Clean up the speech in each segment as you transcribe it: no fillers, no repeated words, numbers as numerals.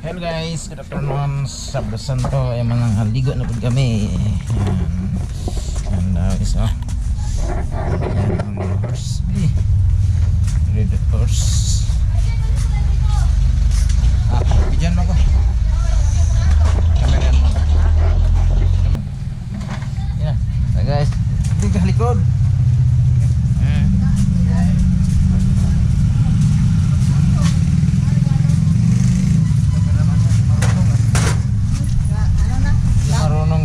Hello guys, good afternoon. Sabado Santo ay manang haligo na pud kami. And isa. Ang horse. Red horse. Bigyan mo ko. Kamera mo. Yan. So guys, tinggal likod.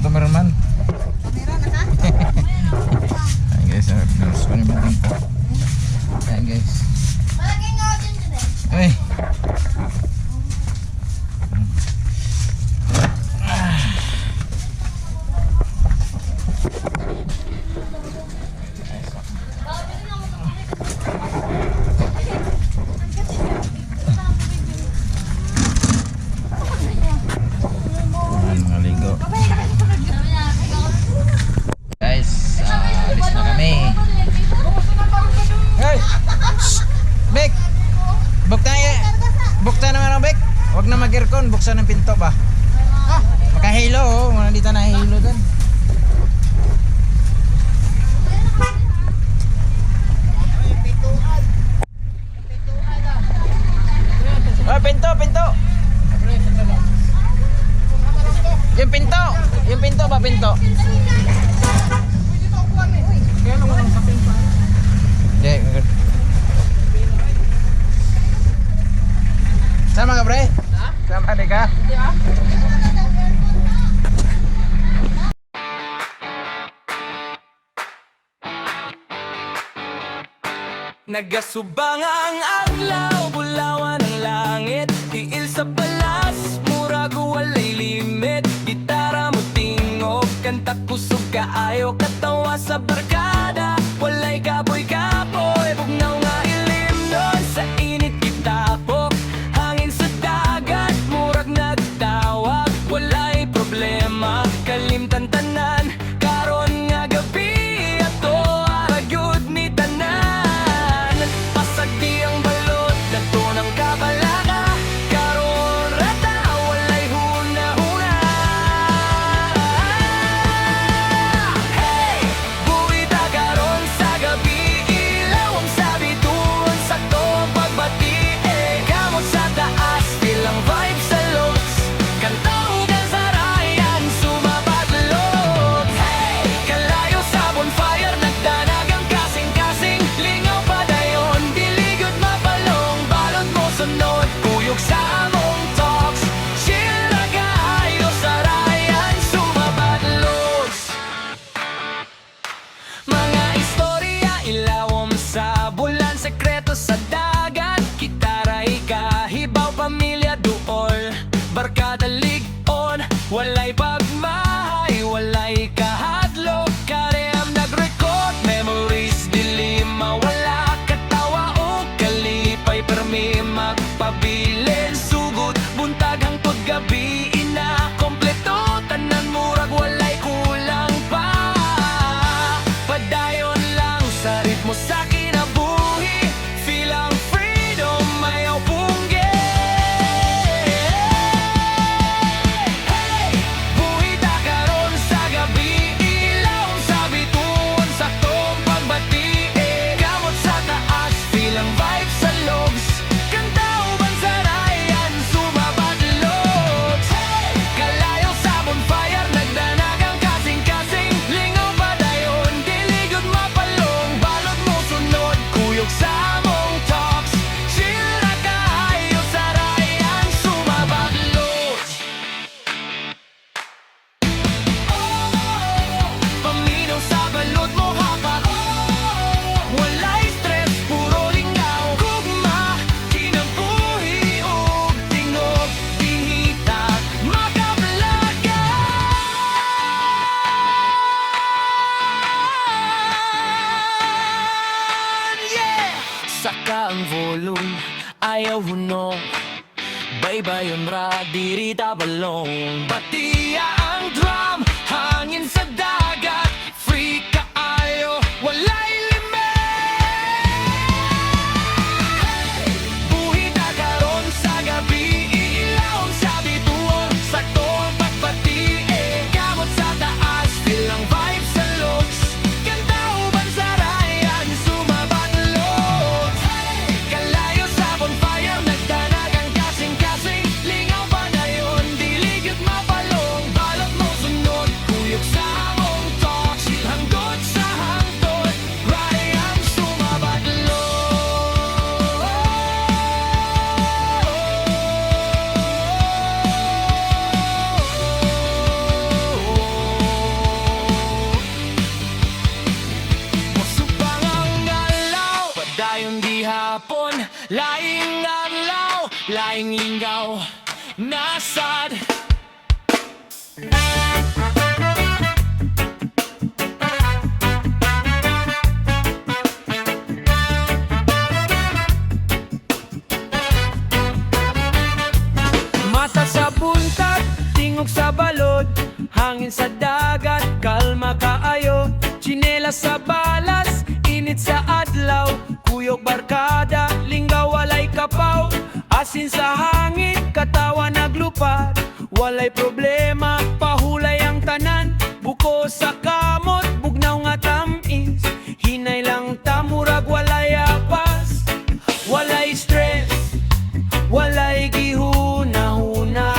Cameraman. Kamera na ka? Ayan guys, girls ko naman din po. Ayan guys. Malagay nga ako dyan today. Ay. Huwag na mag-aircon, buksan ng pinto ba? Maka-halo oh, nandito na halo doon. Oh, pinto, pinto. Yung pinto ba, pinto? Sama ka, pre? Sama di ka? Nagasubang ang adlaw, bulawan ang langit, tiil sa balas, murag walay limit. Gitara mo tingog, kanta kusog kaayo, katawa sa barkada, walay kapoy-kapoy, bugnaw nga ilim nun sa init kitapok. Hangin sa dagat, murag nagtawag, walay problema, kalimtan tanan, karon nga gabi, ato aragyod ni tanan. Pasagdi ang balot, dato ng kabalaka, karon rata, walay huna-huna. Hey! Buwita karon sa gabi, ilaw ang sabi tuon, sakto ang pagbati, kamot sa taas, bilang vibe sa looks, kantahugan sa rayan, sumabadlot. Hey! Kalayo sa bonfire, nagdanag ang kasing-kasing, lingaw pa dayon, diligod mapalong, balot mo sunod, kuyog sa among talks, chill na kaayo sa rayan, sumabadlot. Mga istorya, ilawom sa bulan, sekreto sa dagat, gitara ikahibaw, pamilya duol, barkada lig-on, walay pagmahay, walay kahadlok, kaream nag-record, memories dili mawala, katawa o kalipay, permi magpabilin, sugod, buntag hangtod gabi, ina kompleto, tanan murag walay kulang pa. Padayon lang sa ritmo sa kinabuhi, feel ang freedom, mayaw pungge. Hey! Buhita karon sa gabi, ilaw sa bituon, saktong pagbati, kamot sa taas, feel ang vibe sa logs, kanta uban sa rayan, sumabadlot. Hey! Kalayo sa bonfire, nagdanag ang kasing-kasing, lingaw pa dayon, diligod mapalong, balot mo sunod, kuyog sa among talks, chill na kaayo sa rayan, sumabadlot. Paminaw sa balot mo hapak, walay stress, puro lingaw, gugma, kinabuhi og tingog, bihita, makablagan. Yeah! Saka ang volume, ayaw hunong, baybayon ra, diri tabalong, batiya ang drum, hangin sa dagat, free kaayo, walay limit. Hey! Buhita karon sa gabi, ilaw sa ikaw nasad. Mata sa buntag, tingog sa balod, hangin sa dagat, kalma kaayo. Tsinelas sa balas, init sa adlaw, kuyog barkada, linggaw walay kapaw. Asin sa hangin, katawa naglupad, walay problema, pahulay ang tanan. Buko sa kamot, bugnaw nga tamis, hinay lang tamurag walay apas. Walay stress, walay gihuna-huna,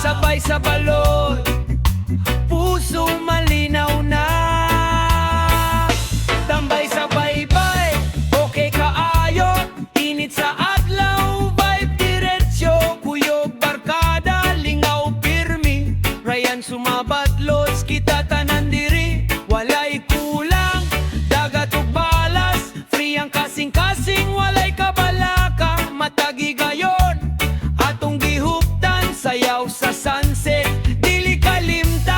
sabay sa balod, puso malinaw na. Tambay sa baybay, okay kaayo, init sa adlaw, vibe diretsyo, kuyog barkada, lingaw pirmi, rayan sumabatlos, kita tanan diri, walay kulang, dagat ug balas, free ang kasing-kasing, walay kabalaka, matagi gayon, atong gihuptan, sayaw sa sunset, dili kalimtan.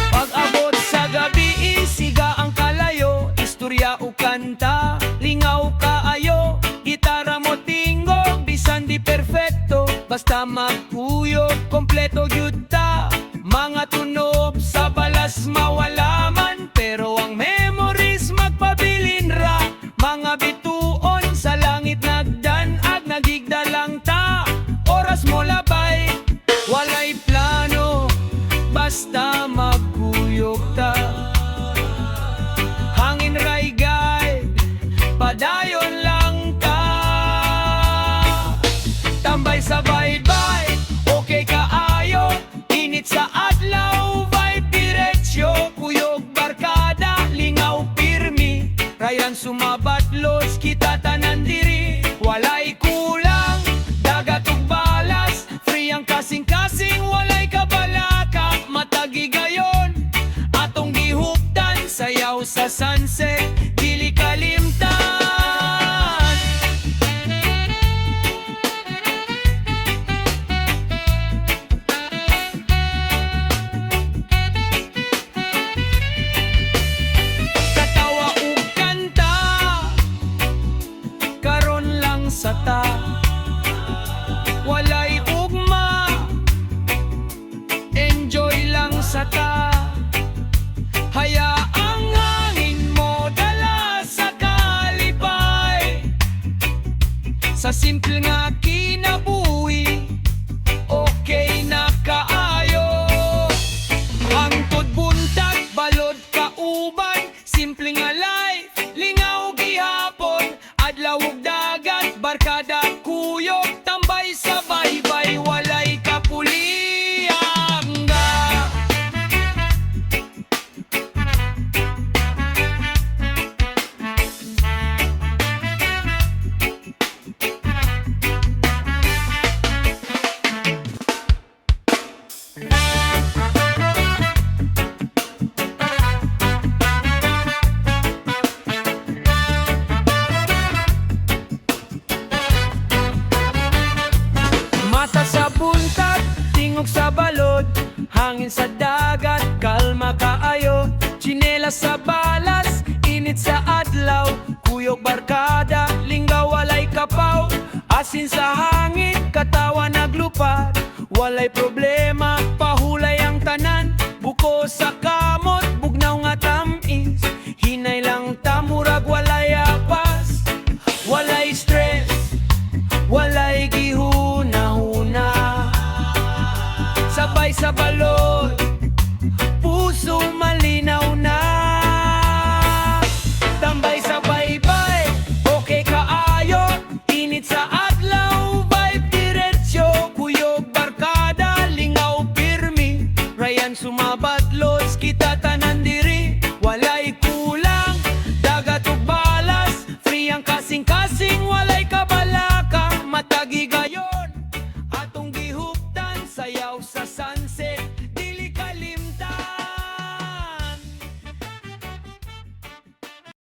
Pag-abot sa gabi, siga ang kalayo, istorya o kanta, lingaw kaayo, gitara mo tingog, bisan di perfecto, basta magpuyog, kompleto gyud ta. Mga tunog sa balas mawala man, pero ang memories magpabilin ra. Mga bituon sa langit nagdanag, nagigda lang ta, oras mo labay, walay plano, basta magkuyog ta. Hangin ray guide, padayon lang ta. Tambay sa baybay, okay kaayo, init sa adlaw, vibe diretsyo, kuyog barkada, lingaw pirmi, rayan sumabatlos, kita tanan diri, walay kulang, dagat ug balas, free ang kasing-kasing, walay kabalaka, matagi gayon, atong gihuptan, sayaw sa sunset, dili kalimtan. Katawa ug kanta, karon lang sa ta, walay ugma, enjoy lang sa ta. Hayaang hangin mo dala sa kalipay, sa simple nga kinabuhi, okay na kaayo. Hangtod buntag, balod kauban, simple nga life, lingaw gihapon, adlaw ug dagat, barkada kuyog, tambay sa baybay, walay kapuliang nga. Mata sa buntag, tingog sa balod, hangin sa dagat, kalma kaayo. Tsinelas sa balas, init sa adlaw, kuyog barkada, linggaw walay kapaw. Asin sa hangin, katawa naglupad, walay problema, pahulay ang tanan. Buko sa kamot,